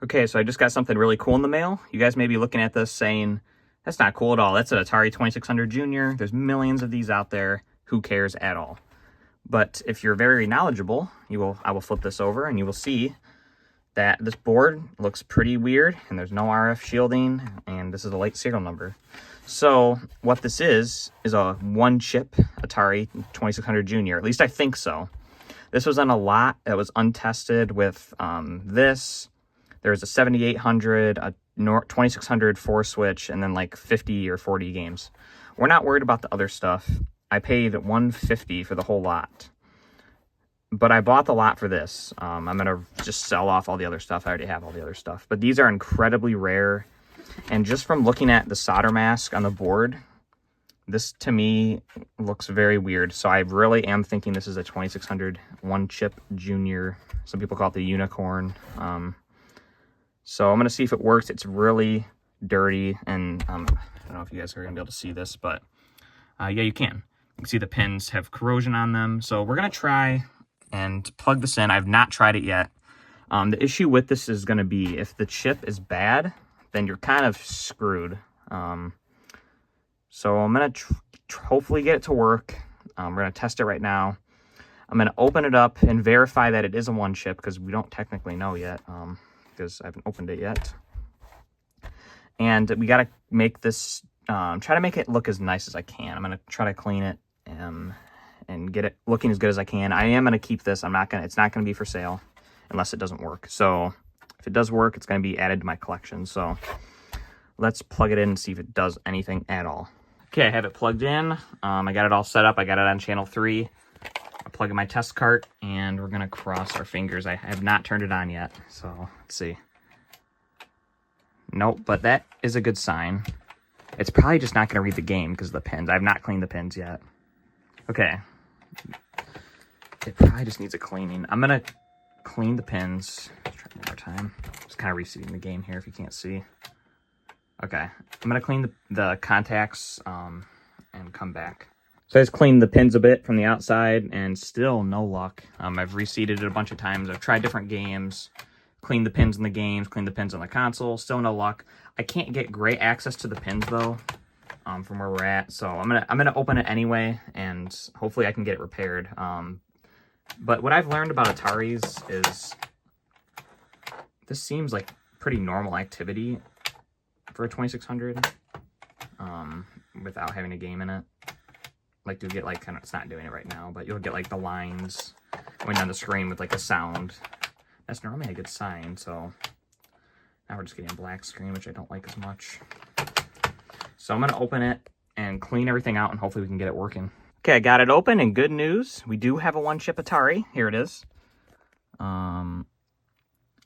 Okay, so I just got something really cool in the mail. You guys may be looking at this saying, that's not cool at all. That's an Atari 2600 Junior. There's millions of these out there. Who cares at all? But if you're very knowledgeable, I will flip this over and you will see that this board looks pretty weird and there's no RF shielding and this is a late serial number. So what this is a one chip Atari 2600 Junior. At least I think so. This was on a lot that was untested with this. There's a 7800, a 2600 4 switch, and then like 50 or 40 games. We're not worried about the other stuff. I paid $150 for the whole lot. But I bought the lot for this. I'm going to just sell off all the other stuff. I already have all the other stuff. But these are incredibly rare. And just from looking at the solder mask on the board, this to me looks very weird. So I really am thinking this is a 2600 one-chip Junior. Some people call it the unicorn. So I'm going to see if it works. It's really dirty. And I don't know if you guys are going to be able to see this, but yeah, you can. You can see the pins have corrosion on them. So we're going to try and plug this in. I've not tried it yet. The issue with this is going to be if the chip is bad, then you're kind of screwed. So I'm going to hopefully get it to work. We're going to test it right now. I'm going to open it up and verify that it is a one chip because we don't technically know yet because I haven't opened it yet. And we got to make this, try to make it look as nice as I can. I'm going to try to clean it and get it looking as good as I can. I am going to keep this. It's not going to be for sale unless it doesn't work. So if it does work, it's going to be added to my collection. So let's plug it in and see if it does anything at all. Okay, I have it plugged in. I got it all set up. I got it on channel 3. I'll plug in my test cart and we're going to cross our fingers. I have not turned it on yet. So let's see. Nope, but that is a good sign. It's probably just not going to read the game because of the pins. I have not cleaned the pins yet. Okay. It probably just needs a cleaning. I'm going to clean the pins. Let's try one more time. Just kind of reseating the game here if you can't see. Okay. I'm going to clean the contacts and come back. So I just cleaned the pins a bit from the outside and still no luck. I've reseated it a bunch of times. I've tried different games. Cleaned the pins in the games, cleaned the pins on the console, still no luck. I can't get great access to the pins though, from where we're at. So I'm gonna open it anyway, and hopefully I can get it repaired. But what I've learned about Ataris is this seems like pretty normal activity for a 2600, without having a game in it. Like you'll get like kind of, it's not doing it right now, but you'll get like the lines going down the screen with like a sound. That's normally a good sign, so now we're just getting a black screen, which I don't like as much. So I'm going to open it and clean everything out, and hopefully we can get it working. Okay, I got it open, and good news. We do have a one-chip Atari. Here it is.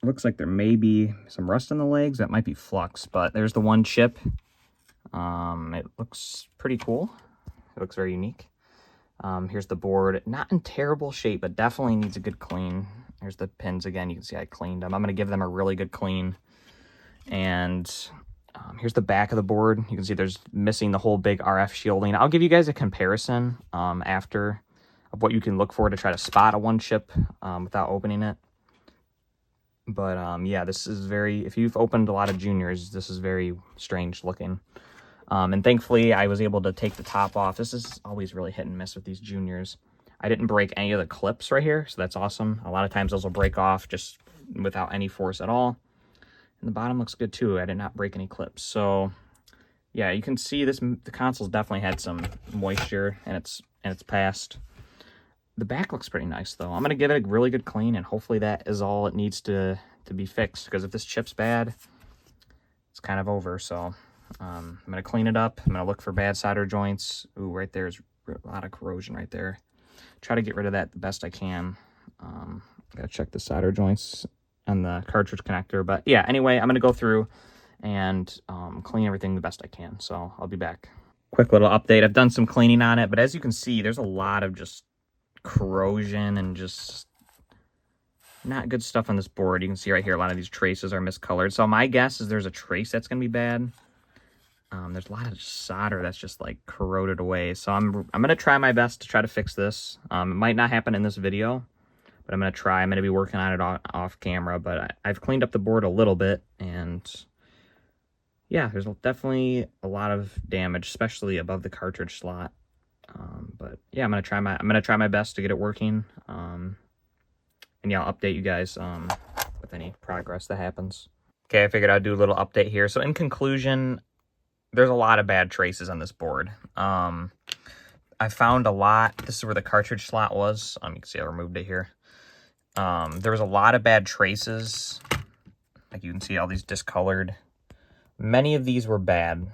Looks like there may be some rust on the legs. That might be flux, but there's the one chip. It looks pretty cool. It looks very unique. Here's the board. Not in terrible shape, but definitely needs a good clean. Here's the pins again. You can see I cleaned them. I'm going to give them a really good clean. And here's the back of the board. You can see there's missing the whole big RF shielding. I'll give you guys a comparison after of what you can look for to try to spot a one chip without opening it. But yeah, this is very, if you've opened a lot of Juniors, this is very strange looking. And thankfully I was able to take the top off. This is always really hit and miss with these Juniors. I didn't break any of the clips right here, so that's awesome. A lot of times those will break off just without any force at all. And the bottom looks good too. I did not break any clips. So yeah, you can see this, the console's definitely had some moisture and it's passed. The back looks pretty nice though. I'm gonna give it a really good clean, and hopefully that is all it needs to be fixed, because if this chip's bad, it's kind of over. So I'm gonna clean it up. I'm gonna look for bad solder joints. Ooh, right there's a lot of corrosion right there. Try to get rid of that the best I can. Gotta check the solder joints on the cartridge connector. But yeah, anyway, I'm gonna go through and clean everything the best I can. So I'll be back. Quick little update. I've done some cleaning on it, but as you can see, there's a lot of just corrosion and just not good stuff on this board. You can see right here, a lot of these traces are miscolored. So my guess is there's a trace that's gonna be bad. There's a lot of solder that's just like corroded away. So I'm gonna try my best to try to fix this. It might not happen in this video, but I'm going to be working on it off camera, but I've cleaned up the board a little bit, and yeah, there's definitely a lot of damage, especially above the cartridge slot. But yeah, I'm gonna try my best to get it working. And yeah, I'll update you guys with any progress that happens. Okay, I figured I'd do a little update here. So in conclusion, there's a lot of bad traces on this board. I found a lot. This is where the cartridge slot was. You can see I removed it here. There was a lot of bad traces. Like you can see all these discolored. Many of these were bad.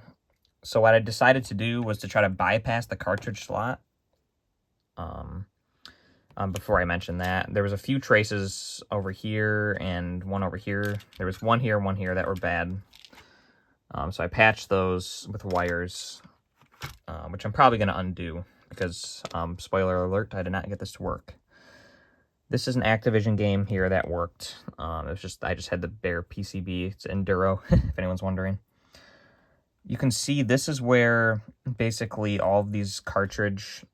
So what I decided to do was to try to bypass the cartridge slot. Before I mentioned that, there was a few traces over here and one over here. There was one here and one here that were bad. So I patched those with wires, which I'm probably going to undo because, spoiler alert, I did not get this to work. This is an Activision game here that worked. I just had the bare PCB. It's Enduro, if anyone's wondering. You can see this is where basically all of these cartridge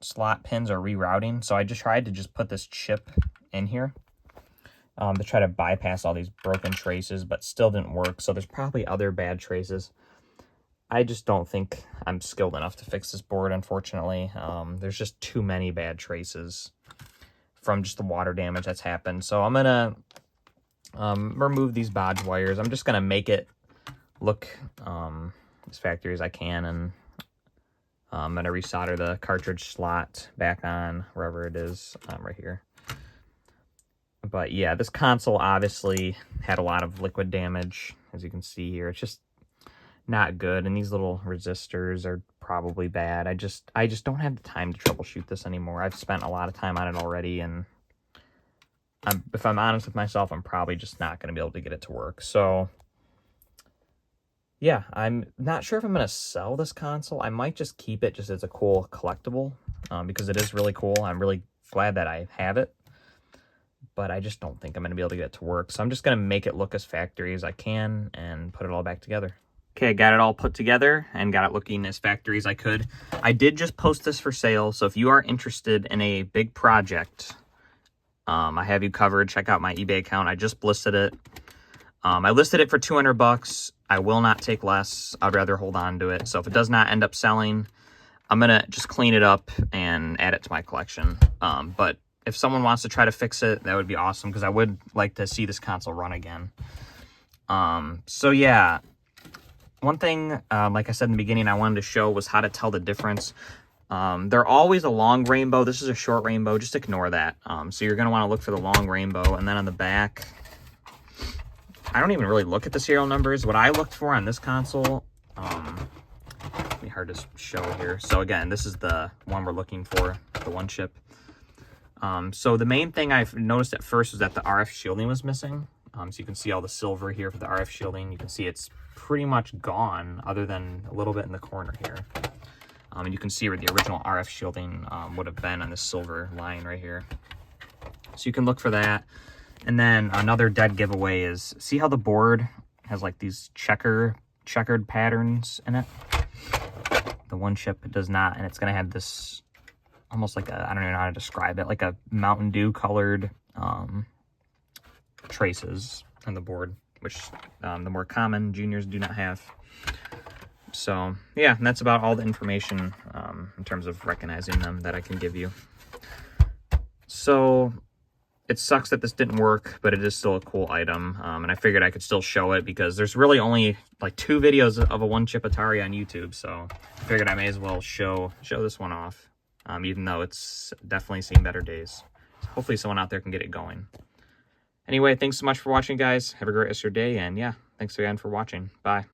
slot pins are rerouting. So I just tried to put this chip in here to try to bypass all these broken traces, but still didn't work. So there's probably other bad traces. I just don't think I'm skilled enough to fix this board, unfortunately. There's just too many bad traces from just the water damage that's happened. So I'm going to remove these bodge wires. I'm just going to make it look as factory as I can, and I'm going to resolder the cartridge slot back on wherever it is, right here. But yeah, this console obviously had a lot of liquid damage, as you can see here. It's just not good, and these little resistors are probably bad. I just don't have the time to troubleshoot this anymore. I've spent a lot of time on it already, and if I'm honest with myself, I'm probably just not going to be able to get it to work. So yeah, I'm not sure if I'm going to sell this console. I might just keep it just as a cool collectible, because it is really cool. I'm really glad that I have it, but I just don't think I'm going to be able to get it to work. So I'm just going to make it look as factory as I can and put it all back together. Okay, got it all put together and got it looking as factory as I could. I did just post this for sale, so if you are interested in a big project, I have you covered. Check out my eBay account. I just listed it. I listed it for $200. I will not take less. I'd rather hold on to it. So if it does not end up selling, I'm going to just clean it up and add it to my collection. But if someone wants to try to fix it, that would be awesome, because I would like to see this console run again. So yeah, one thing, like I said in the beginning, I wanted to show was how to tell the difference. They're always a long rainbow. This is a short rainbow. Just ignore that. So you're going to want to look for the long rainbow. And then on the back, I don't even really look at the serial numbers. What I looked for on this console, it'd be hard to show here. So again, this is the one we're looking for, the one chip. So the main thing I've noticed at first was that the RF shielding was missing. So you can see all the silver here for the RF shielding. You can see it's pretty much gone, other than a little bit in the corner here. And you can see where the original RF shielding would have been on this silver line right here. So you can look for that. And then another dead giveaway is, see how the board has like these checkered patterns in it? The one chip does not, and it's going to have this almost like a, I don't even know how to describe it, like a Mountain Dew colored traces on the board, which the more common juniors do not have. So yeah, and that's about all the information in terms of recognizing them that I can give you. So it sucks that this didn't work, but it is still a cool item, and I figured I could still show it because there's really only like 2 videos of a one-chip Atari on YouTube, so I figured I may as well show this one off, even though it's definitely seen better days. So hopefully someone out there can get it going. Anyway, thanks so much for watching, guys. Have a great rest of your day, and yeah, thanks again for watching. Bye.